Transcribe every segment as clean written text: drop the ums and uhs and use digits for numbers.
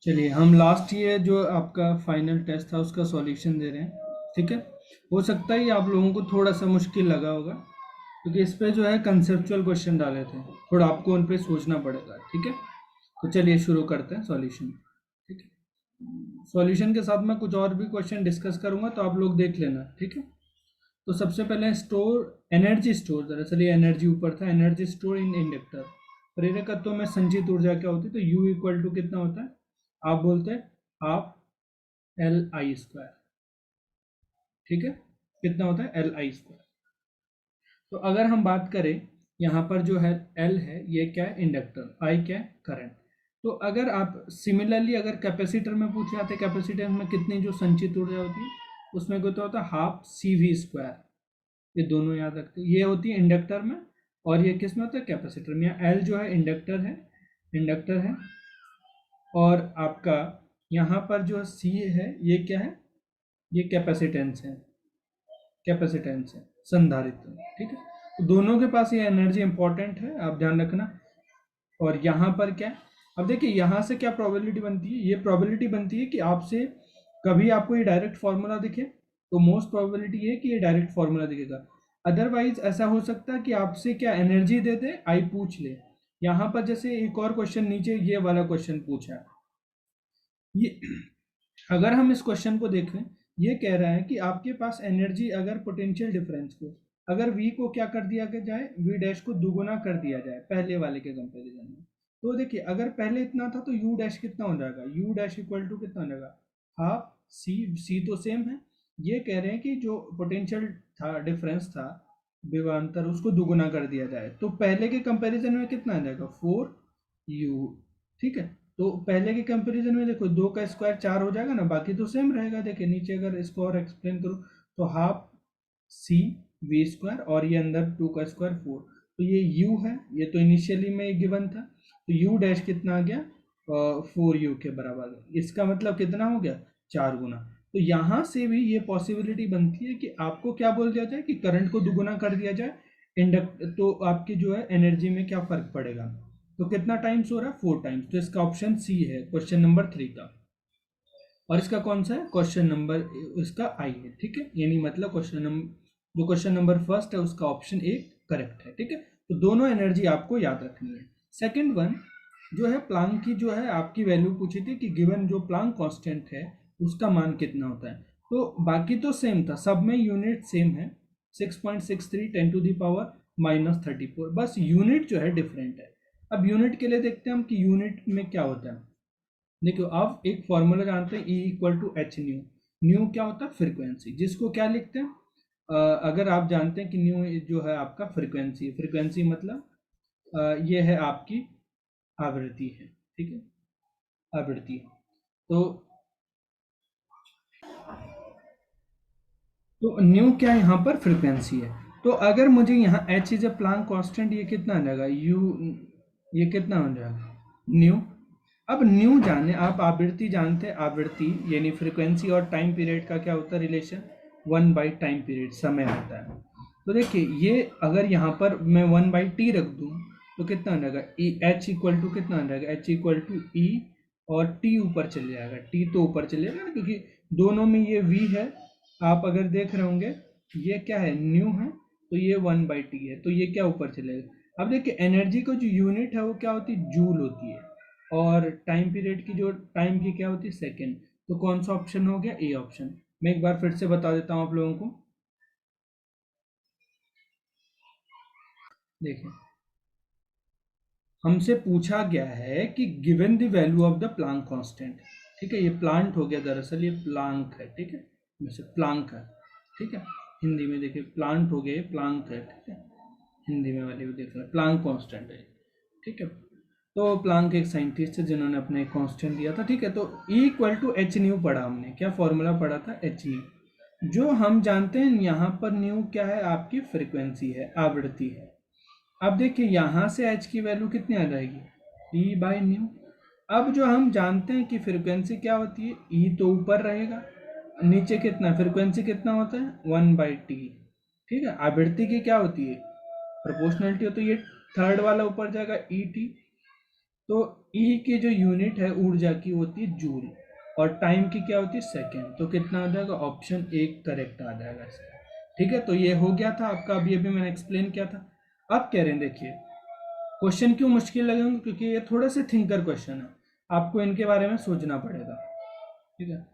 चलिए हम लास्ट ये जो आपका फाइनल टेस्ट था उसका सॉल्यूशन दे रहे हैं। ठीक है, हो सकता है ये आप लोगों को थोड़ा सा मुश्किल लगा होगा क्योंकि इस पे जो है कंसेप्चुअल क्वेश्चन डाले थे, थोड़ा आपको उन पे सोचना पड़ेगा। ठीक है, तो चलिए शुरू करते हैं सॉल्यूशन। ठीक है, सॉल्यूशन के साथ मैं कुछ और भी क्वेश्चन डिस्कस करूंगा तो आप लोग देख लेना। ठीक है, तो सबसे पहले स्टोर एनर्जी स्टोर, दरअसल ये एनर्जी ऊपर था, एनर्जी स्टोर इन इंडक्टर। प्रेरकत्व में संचित ऊर्जा क्या होती है, तो U इक्वल टू कितना होता है, आप बोलते हैं हाफ Li²। ठीक है, कितना होता है Li²। तो अगर हम बात करें यहाँ पर जो है L है ये क्या है, इंडक्टर, I क्या है, करंट। तो अगर आप सिमिलरली अगर कैपेसिटर में पूछ जाते, कैपेसिटर में कितनी जो संचित ऊर्जा होती है उसमें कितना होता है हाफ CV²। ये दोनों याद रखते हैं, ये होती है इंडक्टर में और ये किस में होता है, कैपेसिटर में। यहाँ एल जो है इंडक्टर है, इंडक्टर है, और आपका यहाँ पर जो सी है ये क्या है, ये कैपेसिटेंस है, कैपेसिटेंस है, संधारित्र। ठीक है, तो दोनों के पास ये एनर्जी इंपॉर्टेंट है, आप ध्यान रखना। और यहाँ पर क्या है, अब देखिए यहाँ से क्या प्रोबेबिलिटी बनती है, ये प्रोबेबिलिटी बनती है कि आपसे कभी आपको ये डायरेक्ट फॉर्मूला दिखे, तो मोस्ट प्रोबेबिलिटी है कि ये डायरेक्ट फॉर्मूला दिखेगा। अदरवाइज ऐसा हो सकता है कि आपसे क्या एनर्जी दे दे, आई पूछ ले। यहाँ पर जैसे एक और क्वेश्चन नीचे ये वाला क्वेश्चन पूछा है, ये अगर हम इस क्वेश्चन को देखें, ये कह रहा है कि आपके पास एनर्जी अगर पोटेंशियल डिफरेंस को अगर v को क्या कर दिया जाए, v डैश को दुगुना कर दिया जाए पहले वाले के कंपैरिजन में, तो देखिए अगर पहले इतना था तो u डैश कितना हो जाएगा, u डैश इक्वल टू कितना हो जाएगा, हाफ c तो सेम है। ये कह रहे हैं कि जो पोटेंशियल था, डिफरेंस था, विभवांतर, उसको दुगुना कर दिया जाए तो पहले के कंपैरिजन में कितना आ जाएगा, 4u। ठीक है, तो पहले के कंपैरिजन में देखो 2 का स्क्वायर 4 हो जाएगा ना, बाकी तो सेम रहेगा। देखिए नीचे अगर इसको और एक्सप्लेन करो तो हाफ CV² और ये अंदर 2 का स्क्वायर 4, तो ये u है, ये तो इनिशियली में गिवन था, तो u डैश कितना आ गया, 4u के बराबर। इसका मतलब कितना हो गया, 4 गुना। तो यहाँ से भी ये पॉसिबिलिटी बनती है कि आपको क्या बोल दिया जाए कि करंट को दुगुना कर दिया जाए, इंडक्ट तो आपकी जो है एनर्जी में क्या फर्क पड़ेगा। तो कितना टाइम्स हो रहा है, 4 टाइम्स। तो इसका ऑप्शन सी है क्वेश्चन नंबर 3 का। और इसका कौन सा है, क्वेश्चन नंबर इसका आई है। ठीक है, यानी मतलब क्वेश्चन नंबर जो क्वेश्चन नंबर फर्स्ट है उसका ऑप्शन ए करेक्ट है। ठीक है, तो दोनों एनर्जी आपको याद रखनी है। सेकंड वन जो है प्लांक की, जो है आपकी वैल्यू पूछी थी कि गिवन जो प्लांक कांस्टेंट है उसका मान कितना होता है। तो बाकी तो सेम था, सब में यूनिट सेम है, 6.63 10⁻−34, बस यूनिट जो है डिफरेंट है। अब यूनिट के लिए देखते हैं हम कि यूनिट में क्या होता है। देखो आप एक फॉर्मूला जानते हैं, E equal to h nu. Nu क्या होता है, फ्रीक्वेंसी, जिसको क्या लिखते हैं, अगर आप जानते हैं कि न्यू जो है आपका फ्रीक्वेंसी, फ्रीक्वेंसी मतलब ये है आपकी आवृत्ति है। ठीक है, आवृत्ति। तो न्यू क्या है यहाँ पर, फ्रीक्वेंसी है। तो अगर मुझे यहाँ H is a Planck constant, ये कितना आ जाएगा, यू, ये कितना हो जाएगा, न्यू। अब न्यू जाने, आप आवृत्ति जानते हैं, आवृत्ति यानी फ्रीक्वेंसी और टाइम पीरियड का क्या होता है रिलेशन, 1 बाई टाइम पीरियड, समय होता है। तो देखिए ये अगर यहाँ पर मैं 1/t रख दूँ तो कितना हो जाएगा, ई एच इक्वल टू कितना हो जाएगा, एच इक्वल टू ई, और टी ऊपर चले जाएगा, टी तो ऊपर चले जाएगा ना, क्योंकि दोनों में ये वी है। आप अगर देख रहे होंगे ये क्या है, न्यू है, तो ये 1/t है, तो ये क्या ऊपर चलेगा। अब देखिए एनर्जी को जो यूनिट है वो क्या होती है, जूल होती है, और टाइम पीरियड की जो टाइम की क्या होती है, सेकेंड। तो कौन सा ऑप्शन हो गया, ए ऑप्शन। मैं एक बार फिर से बता देता हूँ आप लोगों को। देखिए हमसे पूछा गया है कि given the value of the Planck constant. ठीक है, ये प्लांट हो गया, दरअसल ये प्लांक है। ठीक है, वैसे प्लांक है। ठीक है, हिंदी में देखिए प्लांट हो गया, ये प्लांक है। ठीक है, हिंदी में वाले भी देख रहे हैं, प्लांक कांस्टेंट है। ठीक है, तो प्लांक एक साइंटिस्ट है जिन्होंने अपने कांस्टेंट दिया था। ठीक है, तो E equal to h nu पढ़ा हमने, क्या फॉर्मूला पढ़ा था, एच न्यू। जो हम जानते हैं यहाँ पर न्यू क्या है, आपकी फ्रिक्वेंसी है, आवृत्ति है। अब देखिए यहाँ से एच की वैल्यू कितनी आ जाएगी, E/न्यू। अब जो हम जानते हैं कि फ्रिक्वेंसी क्या होती है, E तो ऊपर रहेगा, नीचे कितना फ्रिक्वेंसी कितना होता है, 1/t। ठीक है, आवृत्ति की क्या होती है, प्रोपोर्शनलिटी हो, तो ये थर्ड वाला ऊपर जाएगा, E t। तो ई की जो यूनिट है ऊर्जा की होती है जूल, और टाइम की क्या होती है सेकेंड। तो कितना हो जाएगा, ऑप्शन एक करेक्ट आ जाएगा इसका। ठीक है, तो ये हो गया था आपका, अभी अभी मैंने एक्सप्लेन किया था। अब कह रहे हैं देखिए, क्वेश्चन क्यों मुश्किल लगेंगे, क्योंकि ये थोड़े से थिंकर क्वेश्चन है, आपको इनके बारे में सोचना पड़ेगा। ठीक है,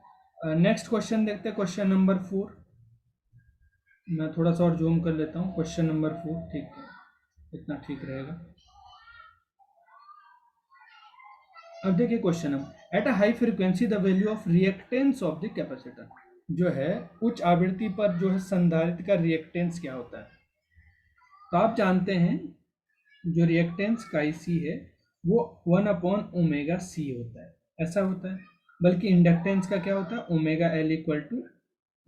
नेक्स्ट क्वेश्चन देखते हैं, क्वेश्चन नंबर 4। मैं थोड़ा सा और जूम कर लेता हूँ, क्वेश्चन नंबर 4, ठीक है, इतना ठीक रहेगा। अब देखिए क्वेश्चन है, at a high frequency the value of reactance of the capacitor, जो है उच्च आवृत्ति पर जो है संधारित्र का रिएक्टेंस क्या होता है। तो आप जानते हैं जो रिएक्टेंस का सी है वो 1/ओमेगा सी होता है, ऐसा होता है। बल्कि इंडक्टेंस का क्या होता है, ओमेगा एल इक्वल टू,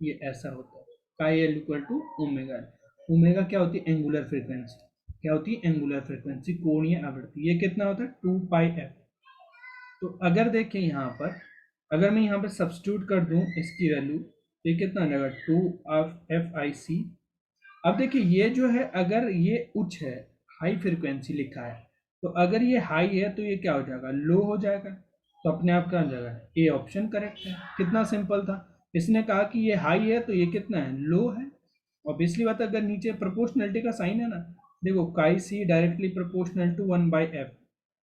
ये ऐसा होता है, chi L equal to omega L. Omega क्या होती है, एंगुलर फ्रीक्वेंसी, क्या होती है, एंगुलर फ्रीक्वेंसी, कोणीय आवृत्ति। ये कितना होता है, 2πf। तो अगर देखें यहाँ पर, अगर मैं यहाँ पर सब्स्टिट्यूट कर दूं इसकी वैल्यू, तो ये कितना आ जाएगा, 2f/IC। अब देखिए ये जो है, अगर ये उच्च है, हाई फ्रीक्वेंसी लिखा है, तो अगर ये हाई है तो ये क्या हो जाएगा, लो हो जाएगा। तो अपने आप क्या हो जाएगा, ए ऑप्शन करेक्ट है। कितना सिंपल था, इसने कहा कि ये हाई है तो ये कितना है, लो है। ऑब्वियसली बात है, अगर नीचे प्रोपोर्शनलिटी का साइन है ना, देखो काई see directly proportional to 1/f,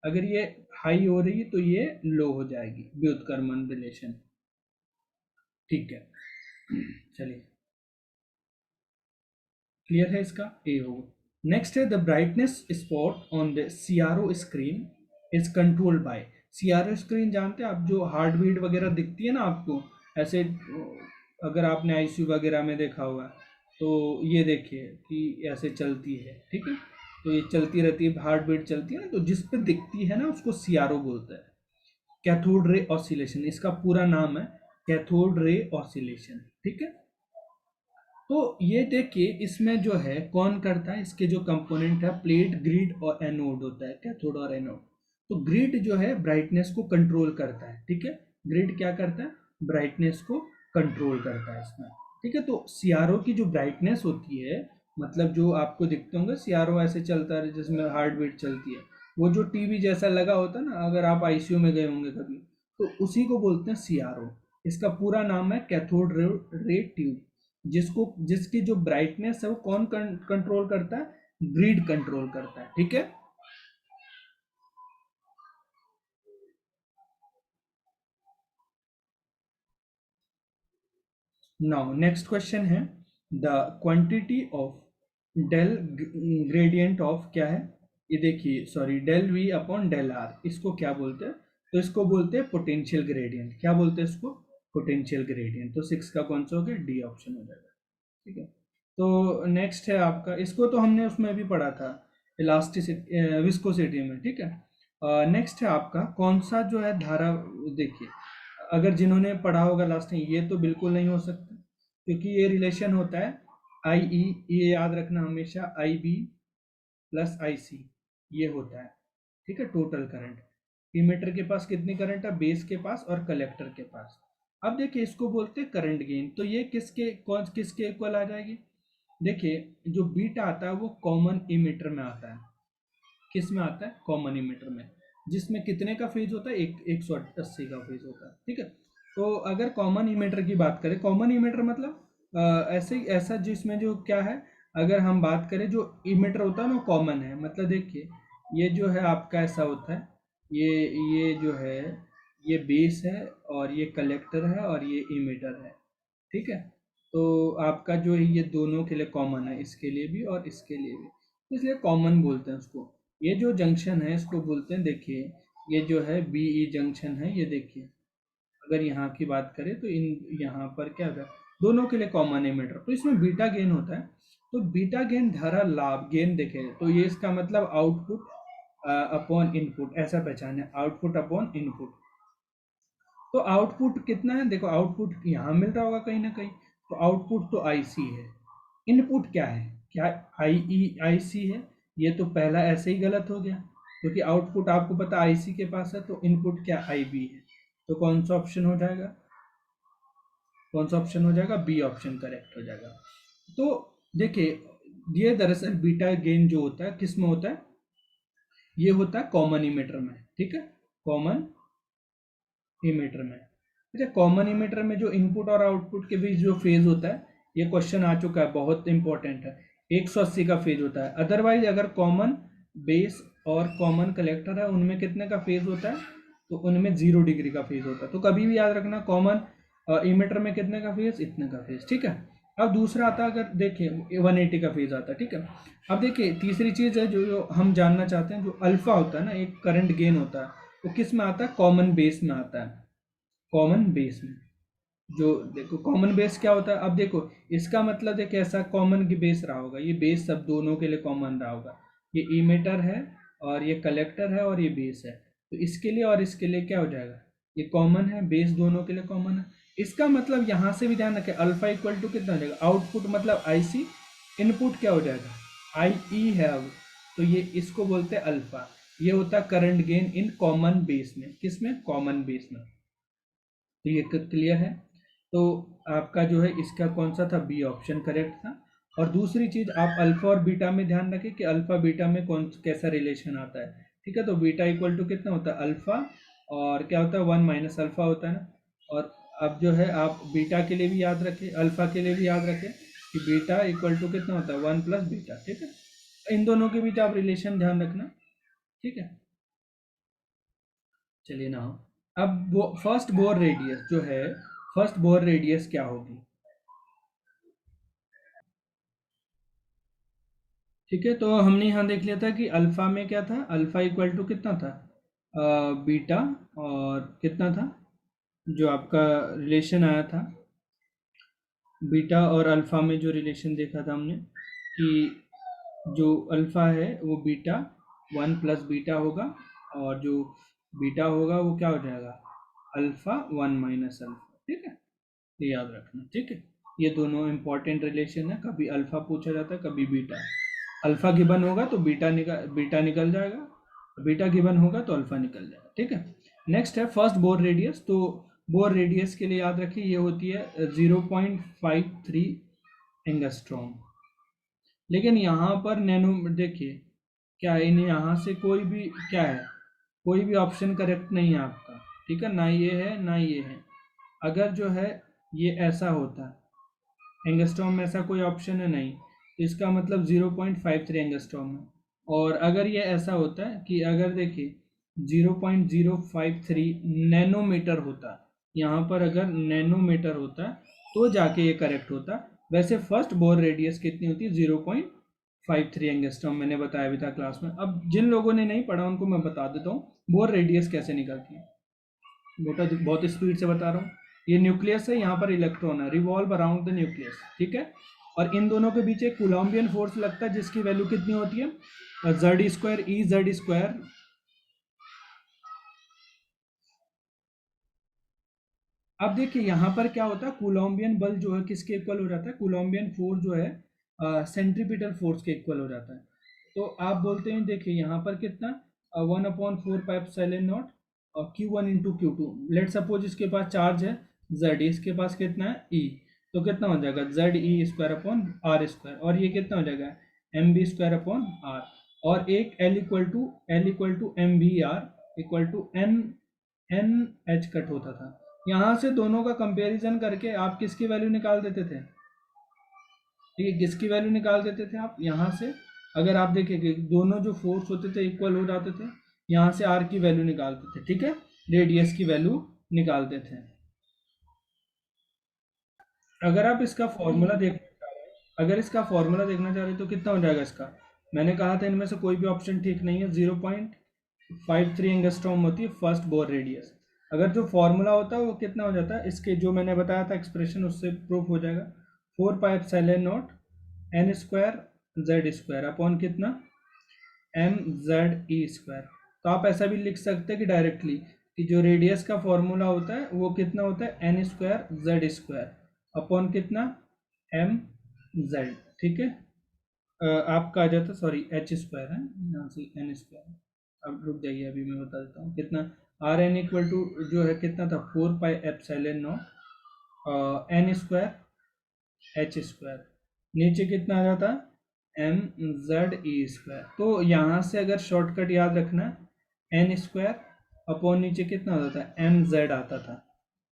अगर ये हाई हो रही है तो ये लो हो जाएगी, व्युत्क्रमण रिलेशन। ठीक है, चलिए, क्लियर है इसका, ए होगा। नेक्स्ट है, the brightness spot on the CRO screen is controlled by. CRO screen जानते हैं आप, जो हार्ट बीट वगैरह दिखती है ना आपको ऐसे, अगर आपने आईसीयू वगैरह में देखा होगा, तो ये देखिए कि ऐसे चलती है, ठीक है, तो ये चलती रहती है, हार्ट बीट चलती है ना, तो जिस पे दिखती है ना उसको सीआरओ बोलते हैं, कैथोड रे ऑसिलेशन, इसका पूरा नाम है कैथोड रे ऑसिलेशन। ठीक है, तो ये देखिए इसमें जो है कौन करता है, इसके जो कंपोनेंट है, प्लेट, ग्रिड और एनोड होता है, कैथोड और एनोड। तो ग्रिड जो है ब्राइटनेस को कंट्रोल करता है, ठीक है, ग्रिड क्या करता है, ब्राइटनेस को कंट्रोल करता है इसमें। ठीक है, तो सीआरओ की जो ब्राइटनेस होती है, मतलब जो आपको दिखते होंगे सीआरओ ऐसे चलता है जिसमें हार्ट बीट चलती है, वो जो टीवी जैसा लगा होता है ना, अगर आप आईसीयू में गए होंगे कभी, तो उसी को बोलते हैं सीआरओ। इसका पूरा नाम है कैथोड रे ट्यूब। जिसकी जो ब्राइटनेस है वो कौन कंट्रोल करता है, ग्रिड कंट्रोल करता है। ठीक है, नाउ नेक्स्ट क्वेश्चन है, the quantity of del gradient of क्या है, ये देखिए, sorry, del V upon del R, इसको क्या बोलते हैं, तो इसको बोलते हैं पोटेंशियल ग्रेडियंट। क्या बोलते हैं इसको, पोटेंशियल ग्रेडियंट। तो 6 का कौन सा हो गया, डी ऑप्शन हो जाएगा। ठीक है, तो नेक्स्ट है आपका, इसको तो हमने उसमें भी पढ़ा था, इलास्टिसिटी विस्कोसिटी में। ठीक है, नेक्स्ट है आपका, कौन सा जो है धारा, देखिए अगर जिन्होंने पढ़ा होगा लास्ट में, ये तो बिल्कुल नहीं हो सकता, क्योंकि ये रिलेशन होता है आई ई, ये याद रखना हमेशा, आई बी प्लस आई सी, ये होता है। ठीक है, टोटल करंट, इमीटर के पास कितनी करंट है, बेस के पास और कलेक्टर के पास। अब देखिए इसको बोलते हैं करंट गेन, तो ये किसके इक्वल आ जाएगी, देखिए जो बीटा आता है वो कॉमन इमीटर में आता है। किस में आता है, कॉमन इमीटर में, जिसमें कितने का फेज होता है, 180 का फेज होता है। ठीक है, तो अगर कॉमन इमीटर की बात करें, कॉमन इमीटर मतलब ऐसे ही ऐसा जिसमें जो क्या है, अगर हम बात करें जो इमीटर होता है ना कॉमन है, मतलब देखिए ये जो है आपका ऐसा होता है, ये जो है ये बेस है और ये कलेक्टर है और ये इमीटर है। ठीक है, तो आपका जो है ये दोनों के लिए कॉमन है, इसके लिए भी और इसके लिए भी, इसलिए कॉमन बोलते हैं उसको। ये जो जंक्शन है इसको बोलते हैं, देखिए ये जो है बीई जंक्शन है, ये देखिए अगर यहाँ की बात करें तो इन यहाँ पर क्या होगा, दोनों के लिए कॉमन एमीटर, तो इसमें बीटा गेन होता है। तो बीटा गेन धारा लाभ गेन देखे तो ये इसका मतलब आउटपुट अपॉन इनपुट, ऐसा पहचान है, आउटपुट अपॉन इनपुट। तो आउटपुट कितना है, देखो आउटपुट यहाँ मिल रहा होगा कहीं ना कहीं, तो आउटपुट तो आई सी है। इनपुट क्या है, क्या आई ई आई सी है, ये तो पहला ऐसे ही गलत हो गया, क्योंकि आउटपुट आपको पता आई सी के पास है, तो इनपुट क्या आई बी है। तो कौन सा ऑप्शन हो जाएगा, कौन सा ऑप्शन हो जाएगा, बी ऑप्शन करेक्ट हो जाएगा। तो देखिए ये दरअसल बीटा गेन जो होता है किस में होता है, ये होता है कॉमन इमीटर में, ठीक है, कॉमन इमीटर में। अच्छा, कॉमन इमीटर में जो इनपुट और आउटपुट के बीच जो फेज होता है, ये क्वेश्चन आ चुका है, बहुत इंपॉर्टेंट है, 180 का फेज होता है। अदरवाइज अगर कॉमन बेस और कॉमन कलेक्टर है, उनमें कितने का फेज होता है, तो उनमें 0 डिग्री का फेज होता है। तो कभी भी याद रखना, कॉमन इमीटर में कितने का फेज, इतने का फेज, ठीक है। अब दूसरा आता है, अगर देखिए 180 का फेज आता है, ठीक है। अब देखिए तीसरी चीज है जो हम जानना चाहते हैं, जो अल्फा होता है ना, एक करंट गेन होता है, वो किस में आता है, कॉमन बेस में आता है, कॉमन बेस में। जो देखो कॉमन बेस क्या होता है, अब देखो इसका मतलब है कैसा कॉमन की बेस रहा होगा, ये बेस सब दोनों के लिए कॉमन रहा होगा, ये इमीटर है और ये कलेक्टर है और ये बेस है, तो इसके लिए और इसके लिए क्या हो जाएगा, ये कॉमन है, बेस दोनों के लिए कॉमन है। इसका मतलब यहाँ से भी ध्यान रखें, अल्फा इक्वल टू कितना हो जाएगा, आउटपुट मतलब IC, इनपुट क्या हो जाएगा, IE है अब, तो ये इसको बोलते हैं अल्फा। ये होता है current gain in common base में, किसमें, कॉमन बेस में। तो ये क्लियर है। तो आपका जो है इसका कौन सा था, बी ऑप्शन करेक्ट था। और दूसरी चीज, आप अल्फा और बीटा में ध्यान रखें कि अल्फा बीटा में कौन कैसा रिलेशन आता है, ठीक है। तो बीटा इक्वल टू कितना होता है, अल्फा, और क्या होता है, 1 - अल्फा होता है ना। और अब जो है आप बीटा के लिए भी याद रखें, अल्फा के लिए भी याद रखें कि बीटा इक्वल टू कितना होता है, 1 + बीटा, ठीक है। इन दोनों के बीच आप रिलेशन ध्यान रखना, ठीक है। चलिए ना, अब वो फर्स्ट बोर रेडियस जो है, फर्स्ट बोर रेडियस क्या होगी, ठीक है। तो हमने यहाँ देख लिया था कि अल्फा में क्या था, अल्फा इक्वल टू कितना था, बीटा, और कितना था, जो आपका रिलेशन आया था, बीटा और अल्फा में जो रिलेशन देखा था हमने कि जो अल्फा है वो बीटा 1 + बीटा होगा, और जो बीटा होगा वो क्या हो जाएगा, अल्फा 1 - अल्फा, ठीक है। ये याद रखना, ठीक है। ये दोनों इंपॉर्टेंट रिलेशन है, कभी अल्फा पूछा जाता है, कभी बीटा। अल्फा गिवन होगा तो बीटा निकल जाएगा, बीटा गिवन होगा तो अल्फा निकल जाएगा, ठीक है। नेक्स्ट है फर्स्ट बोर रेडियस। तो बोर रेडियस के लिए याद रखिए ये होती है 0.53 एंगस्ट्रॉम। लेकिन यहाँ पर नैनो देखिए क्या है, इन यहाँ से कोई भी क्या है, कोई भी ऑप्शन करेक्ट नहीं है आपका, ठीक है, ना ये है ना ये है। अगर जो है ये ऐसा होता, एंगस्ट्रॉम में ऐसा कोई ऑप्शन है नहीं, तो इसका मतलब 0.53 एंगस्ट्रॉम है। और अगर ये ऐसा होता है कि अगर देखिए 0.053 नैनोमीटर होता, यहाँ पर अगर नैनोमीटर होता तो जाके ये करेक्ट होता। वैसे फर्स्ट बोर रेडियस कितनी होती है, 0.53 एंगस्ट्रॉम, मैंने बताया भी था क्लास में। अब जिन लोगों ने नहीं पढ़ा उनको मैं बता देता हूँ बोर रेडियस कैसे निकलती है, बेटा बहुत स्पीड से बता रहा हूँ। ये न्यूक्लियस है, यहाँ पर इलेक्ट्रॉन है, रिवॉल्व अराउंड द न्यूक्लियस, ठीक है। और इन दोनों के बीच एक कूलम्बियन फोर्स लगता है जिसकी वैल्यू कितनी होती है, Z²E Z²। अब देखिए यहाँ पर क्या होता है, कूलम्बियन बल जो है किसके इक्वल हो जाता है, कूलम्बियन फोर्स जो है सेंट्रीपिटल फोर्स के इक्वल हो जाता है। तो आप बोलते हैं देखिए यहाँ पर कितना, 1/4πε0 और Q1 × Q2। लेट सपोज इसके पास चार्ज है Z, इसके पास कितना है E, तो कितना हो जाएगा ZE²/R², और ये कितना हो जाएगा MB²/R। और एक L = MVR = NH कट होता था। यहाँ से दोनों का कंपैरिजन करके आप किसकी वैल्यू निकाल देते थे, ठीक है, किसकी वैल्यू निकाल देते थे आप यहाँ से। अगर आप देखेंगे दोनों जो फोर्स होते थे इक्वल हो जाते थे, यहाँ से आर की वैल्यू निकालते थे, ठीक है, रेडियस की वैल्यू निकालते थे। अगर आप इसका फॉर्मूला देख अगर इसका फॉर्मूला देखना चाह रहे हो तो कितना हो जाएगा इसका, मैंने कहा था इनमें से कोई भी ऑप्शन ठीक नहीं है। 0.53 एंगस्ट्रॉम होती है फर्स्ट बोर रेडियस। अगर जो फॉर्मूला होता है वो कितना हो जाता है, इसके जो मैंने बताया था एक्सप्रेशन उससे प्रूफ हो जाएगा, 4πε0 n² Z² अपॉन कितना MZE²। तो आप ऐसा भी लिख सकते हैं कि डायरेक्टली कि जो रेडियस का फॉर्मूला होता है वो कितना होता है n² Z² अपॉन कितना MZ, ठीक है। आपका आ जाता, सॉरी H² है, यहाँ से n²। अब रुक जाइए, अभी मैं बता देता हूँ कितना, Rn इक्वल टू जो है कितना था, 4πε0 n² H²। नीचे कितना आ जाता, एम जेड ई स्क्वायर। तो यहाँ से अगर शॉर्टकट याद रखना, एन स्क्वायर अपॉन नीचे कितना होता था, एम जेड आता था,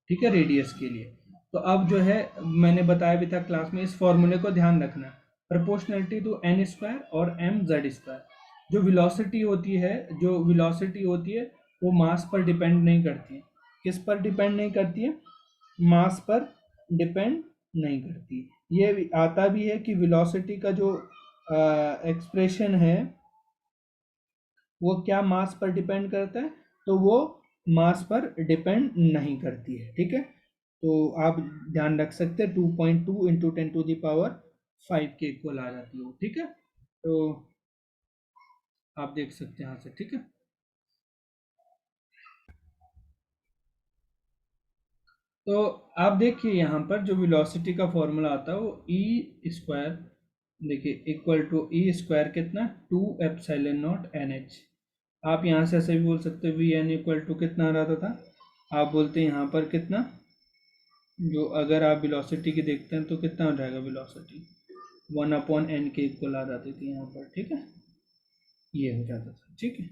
ठीक है, रेडियस के लिए। तो अब जो है मैंने बताया भी था क्लास में, इस फॉर्मूले को ध्यान रखना, प्रोपोर्शनलिटी टू एन स्क्वायर और एम जेड स्क्वायर। जो वेलोसिटी होती है, वो मास पर डिपेंड नहीं करती है। किस पर डिपेंड नहीं करती है, मास पर डिपेंड नहीं करती। ये आता भी है कि वेलोसिटी का जो एक्सप्रेशन है वो क्या मास पर डिपेंड करता है, तो वो मास पर डिपेंड नहीं करती है, ठीक है। तो आप ध्यान रख सकते हैं 2.2 इंटू 10⁵ के इक्वल आ जाती है, ठीक है। तो आप देख सकते हैं यहाँ से, ठीक है। तो आप देखिए यहाँ पर जो वेलोसिटी का फॉर्मूला आता है वो ई स्क्वायर, देखिए इक्वल टू ई स्क्वायर कितना, 2 एप्सिलॉन नॉट NH। आप यहाँ से ऐसे भी बोल सकते हो वी एन इक्वल टू कितना आ रहा था, आप बोलते हैं यहाँ पर कितना, जो अगर आप वेलोसिटी की देखते हैं तो कितना हो जाएगा वेलोसिटी, 1/n के इक्वल आ जाती थी यहाँ पर, ठीक है, ये हो जाता था, ठीक है।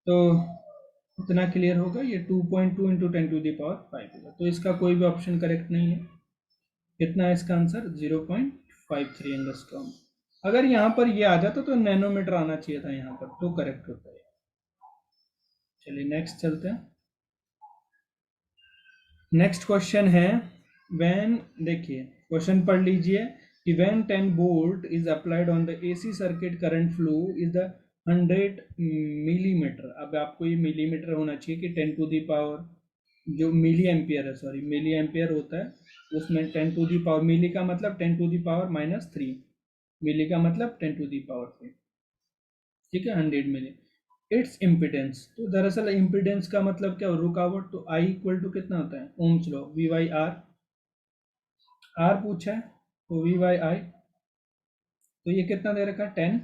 तो इतना क्लियर होगा, ये 2.2 इंटू 10⁵ होगा। तो इसका कोई भी ऑप्शन करेक्ट नहीं है। कितना है इसका आंसर, 0.53 एंगस्ट्रॉम। अगर यहाँ पर ये आ जाता तो नैनोमीटर आना चाहिए था यहाँ पर, तो करेक्ट होता है। चलिए नेक्स्ट चलते हैं। नेक्स्ट क्वेश्चन है, व्हेन, देखिए क्वेश्चन पढ़ लीजिए कि when 10 volt is applied on the AC circuit current flow is the 100 millimetre. अब आपको ये मिलीमीटर होना चाहिए कि 10 टू दी पावर, जो मिली एम्पियर है, सॉरी मिली एम्पियर होता है उसमें 10 टू दी पावर, मिली का मतलब 10 टू दी पावर -3, मिली का मतलब 10 टू दी पावर 3, ठीक है, 100 मिली। इट्स इम्पिडेंस, तो दरअसल इम्पिडेंस का मतलब क्या हो, रुकावट। तो आई इक्वल टू कितना होता है, Ohm's law, V by R. R पूछा है तो वी बाई आई। तो ये कितना दे रखा है, 10,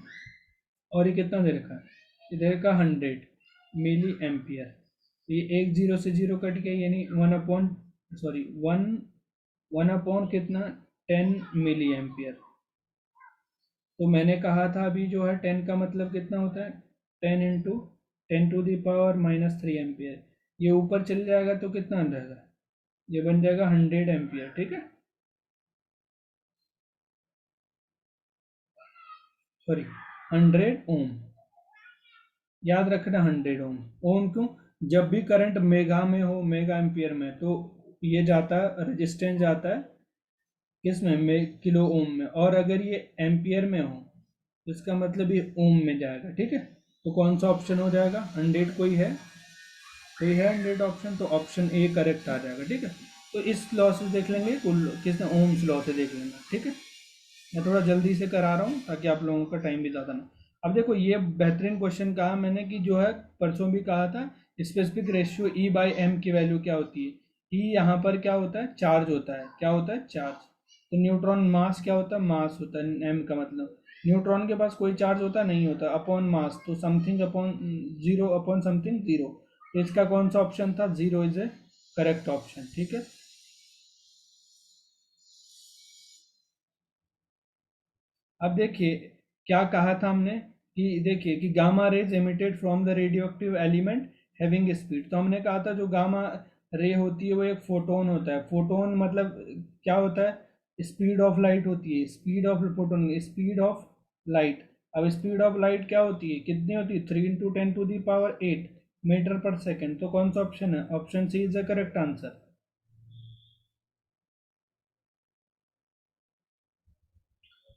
और ये कितना दे रखा है, ये दे रखा 100 मिली एम्पियर। तो ये एक जीरो से जीरो कट गया, यानी 1/, सॉरी 1/, कितना, 10 मिली एम्पियर। तो मैंने कहा था अभी जो है 10 का मतलब कितना होता है, 10 इंटू 10⁻³ एम्पियर। ये ऊपर चल जाएगा तो कितना बन जाएगा, ये बन जाएगा 100 एम्पियर, ठीक है, सॉरी 100 ओम। याद रखना 100 ओम। ओम क्यों, जब भी करंट मेगा में हो, मेगा एम्पियर में, तो ये जाता है, रेजिस्टेंस जाता है किस में, किलो ओम में। और अगर ये एम्पियर में हो तो इसका मतलब ये ओम में जाएगा, ठीक है। तो कौन सा ऑप्शन हो जाएगा, 100 कोई है, कोई है 100 ऑप्शन, तो ऑप्शन ए करेक्ट आ जाएगा, ठीक है। तो इस लॉ से देख लेंगे, किसने, ओम्स लॉ से देख लेंगे, ठीक है। मैं थोड़ा जल्दी से करा रहा हूँ ताकि आप लोगों का टाइम भी ज़्यादा ना। अब देखो ये बेहतरीन क्वेश्चन कहा मैंने कि जो है परसों भी कहा था, specific ratio e by m की वैल्यू क्या होती है। ई यहाँ पर क्या होता है, चार्ज होता है, क्या होता है, चार्ज। तो न्यूट्रॉन मास क्या होता है, मास होता है, एम का मतलब। न्यूट्रॉन के पास कोई चार्ज होता नहीं होता, अपॉन मास, तो something upon zero upon something zero. तो इसका कौन सा ऑप्शन था, zero is a correct option, ठीक है। अब देखिए क्या कहा था हमने, कि देखिए कि gamma rays emitted from the radio active element having speed. तो हमने कहा था जो गामा रे होती है वो एक फोटोन होता है। फोटोन मतलब क्या होता है, स्पीड ऑफ लाइट होती है, speed of photon, speed of light. अब स्पीड ऑफ लाइट क्या होती है, कितनी होती है, 3 × 10⁸ मीटर पर सेकेंड। तो कौन सा ऑप्शन है, option C is the correct answer.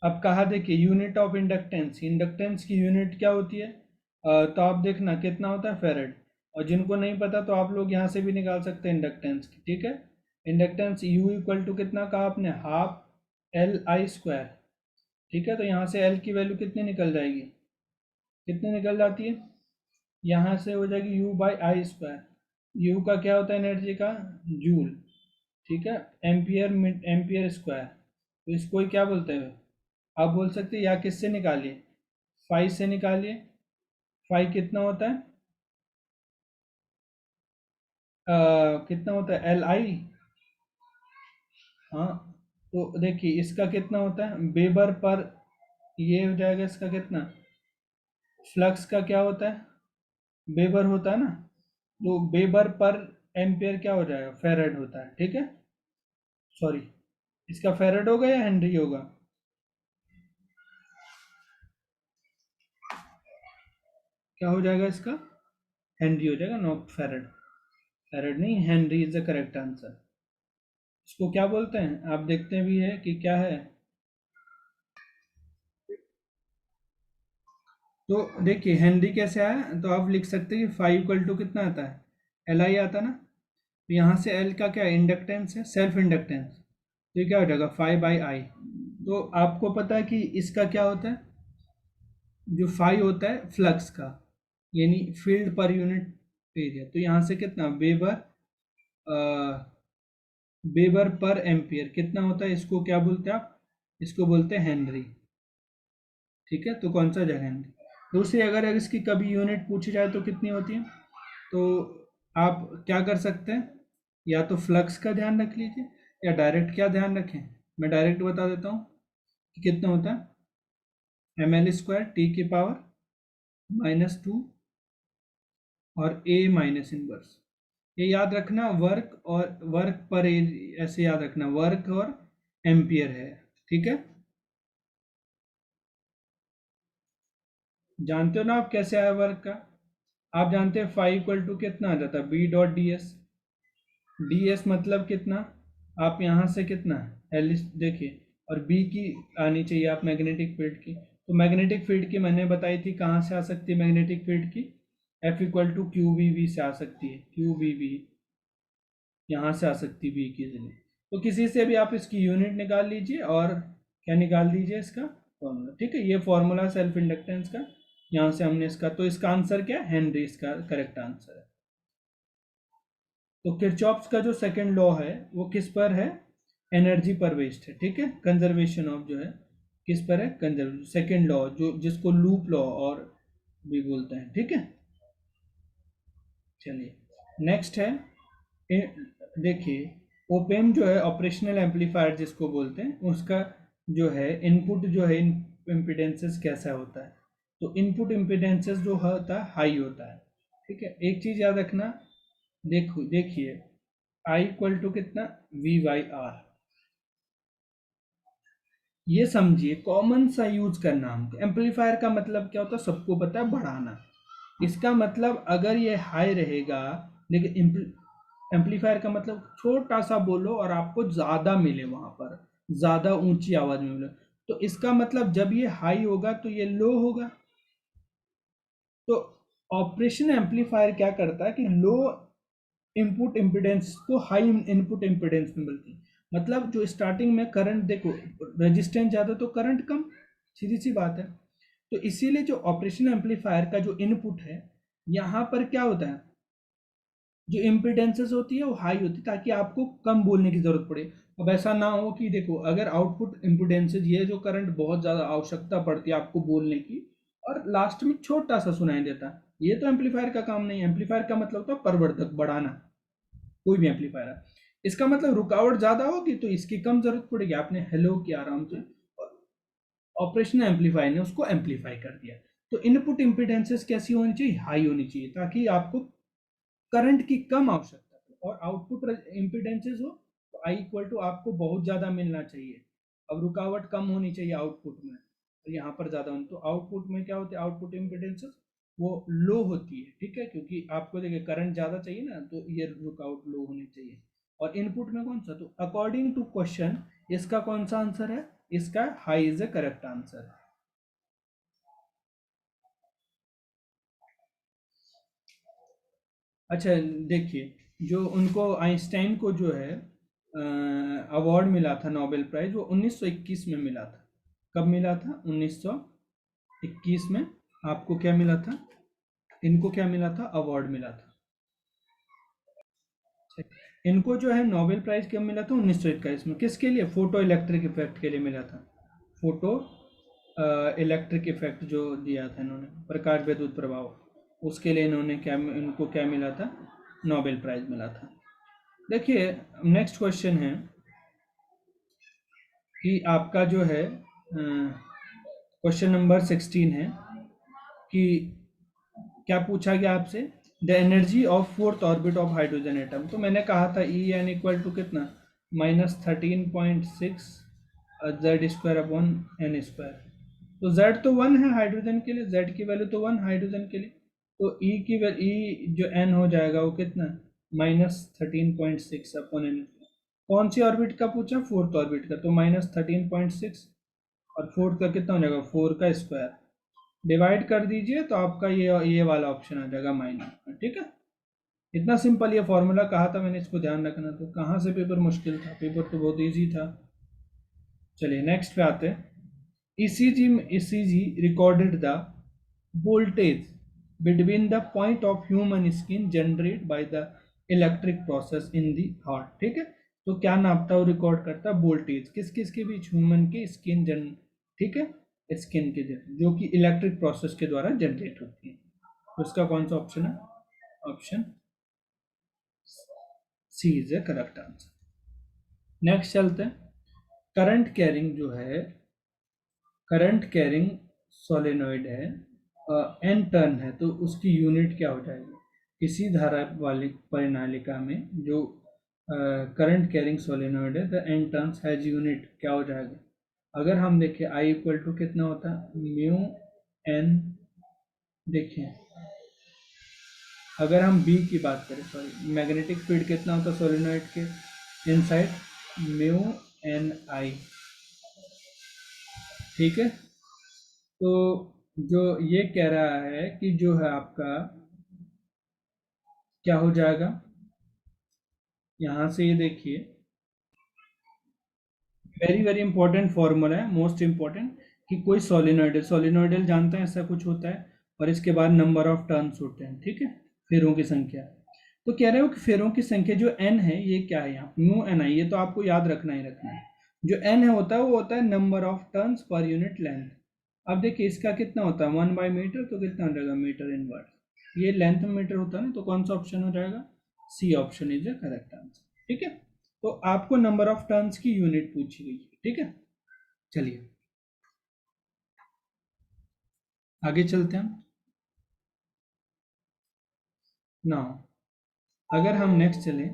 अब कहा देखिए यूनिट ऑफ इंडक्टेंस, इंडक्टेंस की यूनिट क्या होती है, तो आप देखना कितना होता है, फेरेड। और जिनको नहीं पता तो आप लोग यहाँ से भी निकाल सकते हैं इंडक्टेंस की, ठीक है। इंडक्टेंस यू इक्वल टू कितना कहा आपने, ½ LI², ठीक है। तो यहाँ से एल की वैल्यू कितनी निकल जाएगी, कितनी निकल जाती है, यहाँ से हो जाएगी U/I²। यू का क्या होता है एनर्जी का, जूल, ठीक है। एम्पियर, एम्पियर स्क्वायर, तो इसको ही क्या बोलते हैं, आप बोल सकते हैं, या किससे निकालिए, 5 से निकालिए। 5 कितना होता है, कितना होता है, LI। हाँ, तो देखिए इसका कितना होता है, वेबर पर ये हो जाएगा इसका कितना, फ्लक्स का क्या होता है, वेबर होता है ना, तो वेबर पर एम्पियर क्या हो जाएगा, फेरेड होता है, ठीक है। सॉरी, इसका फेरेड होगा या हेनरी होगा, क्या हो जाएगा इसका, हेनरी हो जाएगा, नॉट फेरेड। फेरेड नहीं, Henry is the correct answer. इसको क्या बोलते हैं आप देखते भी है कि क्या है। तो देखिए हेनरी कैसे आया, तो आप लिख सकते हैं कि फाइव इक्वल टू कितना आता है, एल आई आता ना, तो यहाँ से एल का क्या इंडक्टेंस है, सेल्फ इंडक्टेंस, तो ये क्या हो जाएगा फाइव बाई आई। तो आपको पता है कि इसका क्या होता है, जो फाइव होता है फ्लक्स का, यानी फील्ड पर यूनिट एरिया, तो यहाँ से कितना वेबर, वेबर पर एम्पियर कितना होता है, इसको क्या बोलते हैं आप, इसको बोलते हैं हेनरी, ठीक है। तो कौन सा जगह हेनरी। दूसरी, अगर इसकी कभी यूनिट पूछी जाए तो कितनी होती है, तो आप क्या कर सकते हैं, या तो फ्लक्स का ध्यान रख लीजिए, या डायरेक्ट क्या ध्यान रखें, मैं डायरेक्ट बता देता हूँ कि कितना होता है, एम एल स्क्वायर टी की पावर -2 और ए माइनस इनवर्स। ये याद रखना, वर्क और वर्क पर ऐसे याद रखना, वर्क और एम्पियर है, ठीक है। जानते हो ना आप कैसे आया वर्क का, आप जानते हैं फाइव इक्वल टू कितना आ जाता है, B dot d s. D s मतलब कितना, आप यहाँ से कितना एल देखिए, और बी की आनी चाहिए आप मैग्नेटिक फील्ड की, तो मैग्नेटिक फील्ड की मैंने बताई थी कहाँ से आ सकती है मैग्नेटिक फील्ड की, F equal to q v v से आ सकती है, क्यू वी वी यहाँ से आ सकती है बी की जगह। तो किसी से भी आप इसकी यूनिट निकाल लीजिए और क्या निकाल दीजिए इसका फॉर्मूला, ठीक है। ये फॉर्मूला सेल्फ इंडक्टेंस का, यहाँ से हमने इसका, तो इसका आंसर क्या है, हेनरी इसका करेक्ट आंसर है। तो किरचॉफ्स का जो सेकंड लॉ है वो किस पर है, एनर्जी पर बेस्ड है, ठीक है। कंजर्वेशन ऑफ जो है किस पर है, कंजर्वेशन, सेकंड लॉ जो जिसको लूप लॉ और भी बोलते हैं, ठीक है। चलिए नेक्स्ट है, देखिए ओपेम जो है ऑपरेशनल एम्पलीफायर जिसको बोलते हैं, उसका जो है इनपुट जो है इम्पिडेंसेस कैसा होता है, तो इनपुट इम्पिडेंसेस जो होता है हाई होता है, ठीक है। एक चीज याद रखना, देखो देखिए आई इक्वल टू कितना, वी बाई आर, ये समझिए कॉमन सा यूज करना हमको। एम्पलीफायर का मतलब क्या होता है, सबको पता है, बढ़ाना। इसका मतलब अगर ये हाई रहेगा, लेकिन एम्पलीफायर का मतलब छोटा सा बोलो और आपको ज्यादा मिले, वहां पर ज्यादा ऊंची आवाज में मिले, तो इसका मतलब जब ये हाई होगा तो ये लो होगा। तो ऑपरेशन एम्पलीफायर क्या करता है कि लो इनपुट इम्पिडेंस को हाई इनपुट इम्पिडेंस में मिलती है, मतलब जो स्टार्टिंग में करंट, देखो रेजिस्टेंस ज़्यादा तो करंट कम, सीधी सी बात है। तो इसीलिए जो ऑपरेशन एम्पलीफायर का जो इनपुट है, यहाँ पर क्या होता है, जो इम्पिडेंसेस होती है वो हाई होती है, ताकि आपको कम बोलने की जरूरत पड़े। अब ऐसा ना हो कि देखो अगर आउटपुट इम्पिडेंसेस, ये जो करंट बहुत ज़्यादा आवश्यकता पड़ती है आपको बोलने की, और लास्ट में छोटा सा सुनाई देता है, ये तो एम्पलीफायर का काम नहीं है। एम्पलीफायर का मतलब होता है प्रवर्धक, बढ़ाना, कोई भी एम्पलीफायर है। इसका मतलब रुकावट ज्यादा होगी तो इसकी कम जरूरत पड़ेगी, आपने हेलो किया आराम से, ऑपरेशनल एम्पलीफायर ने उसको एम्पलीफाई कर दिया। तो इनपुट इम्पिडेंसेस कैसी होनी चाहिए, हाई होनी चाहिए, ताकि आपको करंट की कम आवश्यकता हो, और आउटपुट इम्पिडेंसेस हो तो आई इक्वल टू आपको बहुत ज्यादा मिलना चाहिए। अब रुकावट कम होनी चाहिए आउटपुट में, और यहाँ पर ज्यादा होनी, तो आउटपुट में क्या होते हैं, आउटपुट इम्पिडेंसेस वो लो होती है, ठीक है, क्योंकि आपको देखिए करंट ज्यादा चाहिए ना, तो ये रुकावट लो होनी चाहिए। और इनपुट में कौन सा, तो अकॉर्डिंग टू क्वेश्चन इसका कौन सा आंसर है, इसका high is the correct answer. अच्छा देखिए, जो उनको आइंस्टाइन को जो है अवार्ड मिला था, नोबेल प्राइज, वो 1921 में मिला था। कब मिला था, 1921 में। आपको क्या मिला था, इनको क्या मिला था, अवार्ड मिला था। इनको जो है नोबेल प्राइज कब मिला था, 1921 में, किसके लिए, फोटो इलेक्ट्रिक इफेक्ट के लिए मिला था। फोटो इलेक्ट्रिक इफेक्ट जो दिया था इन्होंने, प्रकाश विद्युत प्रभाव, उसके लिए इन्होंने क्या, इनको क्या मिला था, नोबेल प्राइज मिला था। देखिए नेक्स्ट क्वेश्चन है कि आपका जो है क्वेश्चन नंबर 16 है कि क्या पूछा गया आपसे, the energy of fourth orbit of hydrogen atom. तो मैंने कहा था ई एन इक्वल टू कितना, -13.6 Z square upon n square. तो जेड तो 1 है हाइड्रोजन के लिए, जेड की वैल्यू तो 1 हाइड्रोजन के लिए, तो ई की वैल्यू ई जो एन हो जाएगा वो कितना, -13.6 अपॉन एन। कौन सी ऑर्बिट का पूछा, फोर्थ ऑर्बिट का, तो -13.6 और फोर्थ का कितना हो जाएगा, 4 का स्क्वायर, डिवाइड कर दीजिए तो आपका ये वाला ऑप्शन आ जाएगा माइनस में। ठीक है, इतना सिंपल ये फॉर्मूला, कहा था मैंने इसको ध्यान रखना, तो कहाँ से पेपर मुश्किल था, पेपर तो बहुत इजी था। चलिए नेक्स्ट पे आते हैं। ईसीजी में ECG recorded the voltage between the point of human skin generate by the electric process in the heart. ठीक है, तो क्या नापता है, रिकॉर्ड करता है वोल्टेज किस किस के बीच, ह्यूमन के स्किन जन, ठीक है, स्किन के जो कि इलेक्ट्रिक प्रोसेस के द्वारा जनरेट होती है। तो इसका कौन सा ऑप्शन है, option C is a correct answer. Next चलते हैं। करंट कैरिंग जो है, करंट कैरिंग सोलेनोइड है, एन टर्न है, तो उसकी यूनिट क्या हो जाएगी। किसी धारा वाली परिनालिका में जो करंट कैरिंग सोलेनोइड है, the N turns has unit क्या हो जाएगा। अगर हम देखें आई इक्वल टू कितना होता है, म्यू एन, देखिए अगर हम बी की बात करें, सॉरी मैग्नेटिक फील्ड कितना होता है सोलेनोइड के इनसाइड, म्यू एन आई। ठीक है, तो जो ये कह रहा है कि जो है आपका क्या हो जाएगा, यहाँ से ये देखिए वेरी वेरी इंपॉर्टेंट फॉर्मूला है, मोस्ट इंपॉर्टेंट, कि कोई सोलिनोइडल, सोलिनोइडल जानते हैं ऐसा कुछ होता है, और इसके बाद नंबर ऑफ टर्न्स होते हैं। ठीक है, फेरों की संख्या। तो कह रहे हो कि फेरों की संख्या जो एन है ये क्या है, यहाँ म्यू एन आई, ये तो आपको याद रखना ही रखना है। जो एन है होता है वो होता है number of turns per unit length. अब देखिए इसका कितना होता है 1/मीटर, तो कितना हो जाएगा मीटर इनवर्स, ये लेंथ मीटर होता है ना, तो कौन सा ऑप्शन हो जाएगा, C option is the correct answer. ठीक है, तो आपको नंबर ऑफ टर्न्स की यूनिट पूछी गई है। ठीक है, चलिए आगे चलते हैं। ना अगर हम नेक्स्ट चले,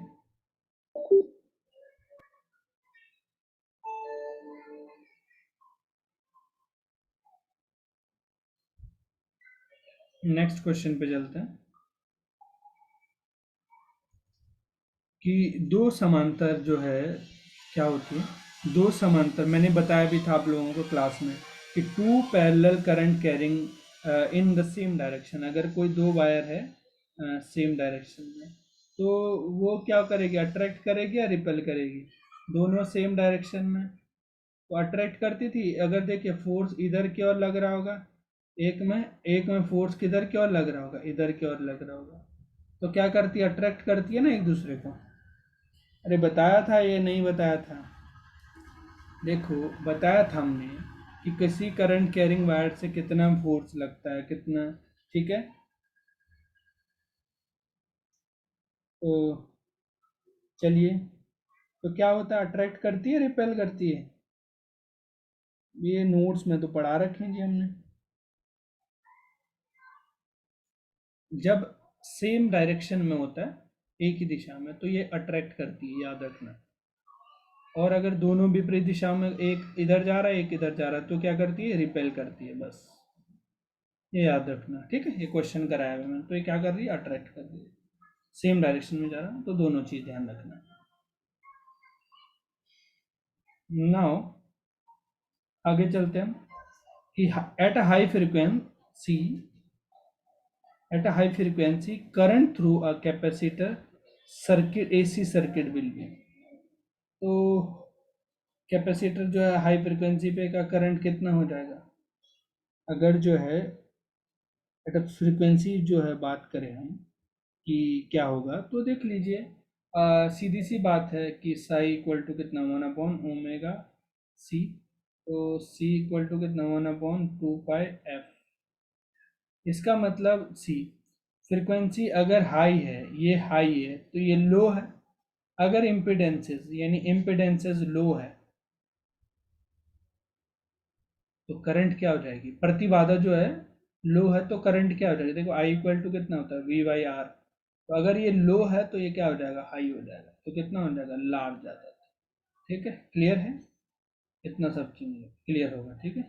नेक्स्ट क्वेश्चन पे चलते हैं कि दो समांतर जो है क्या होती है, दो समांतर, मैंने बताया भी था आप लोगों को क्लास में कि two parallel current carrying in the same direction, अगर कोई दो वायर है सेम डायरेक्शन में, तो वो क्या करेगी, अट्रैक्ट करेगी या रिपेल करेगी, दोनों सेम डायरेक्शन में, तो अट्रैक्ट करती थी। अगर देखिए फोर्स इधर की ओर लग रहा होगा, एक में फोर्स किधर की ओर लग रहा होगा, इधर की ओर लग रहा होगा, तो क्या करती है, अट्रैक्ट करती है ना एक दूसरे को। अरे बताया था, ये नहीं बताया था, देखो बताया था हमने कि किसी करंट कैरिंग वायर से कितना फोर्स लगता है, कितना। ठीक है, तो चलिए, तो क्या होता है, अट्रैक्ट करती है रिपेल करती है, ये नोट्स में तो पढ़ा रखे हैं जी हमने। जब सेम डायरेक्शन में होता है एक ही दिशा में, तो ये अट्रैक्ट करती है, याद रखना। और अगर दोनों विपरीत दिशा में, एक इधर जा रहा है एक इधर जा रहा है, तो क्या करती है, रिपेल करती है, बस ये याद रखना। ठीक है, ये क्वेश्चन कराया हुआ मैंने, तो ये क्या कर रही है, अट्रैक्ट कर रही है, सेम डायरेक्शन में जा रहा है, तो दोनों चीज ध्यान रखना। नाउ आगे चलते हैं कि at a high frequency, at a high frequency current through a capacitor circuit, AC circuit will be. तो कैपेसिटर जो है हाई फ्रीक्वेंसी पे का करंट कितना हो जाएगा, अगर जो है एट फ्रीक्वेंसी जो है बात करें हम कि क्या होगा, तो देख लीजिए सीधी सी बात है कि साई इक्वल टू कितना, 1/ओमेगा सी, तो सी इक्वल टू कितना, 1/2 पाई एफ। इसका मतलब सी फ्रीक्वेंसी अगर हाई है, ये हाई है तो ये लो है, अगर इम्पिडेंसेस यानी इम्पिडेंसेस लो है, तो करंट क्या हो जाएगी, प्रतिबाधा जो है लो है तो करंट क्या हो जाएगा, देखो आई इक्वल टू कितना होता है वी बाई आर। तो अगर ये लो है तो ये क्या हो जाएगा, हाई हो जाएगा, तो कितना हो जाएगा, लार्ज आ जाता है। ठीक है, क्लियर है, इतना सब चीज़ क्लियर होगा। ठीक है,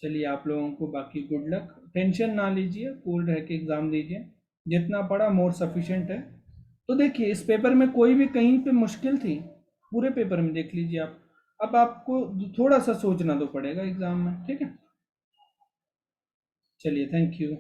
चलिए आप लोगों को बाकी गुड लक, टेंशन ना लीजिए, कूल रह के एग्ज़ाम दीजिए, जितना पढ़ा मोर सफिशिएंट है। तो देखिए इस पेपर में कोई भी कहीं पे मुश्किल थी, पूरे पेपर में देख लीजिए आप। अब आपको थोड़ा सा सोचना तो पड़ेगा एग्ज़ाम में। ठीक है, चलिए थैंक यू।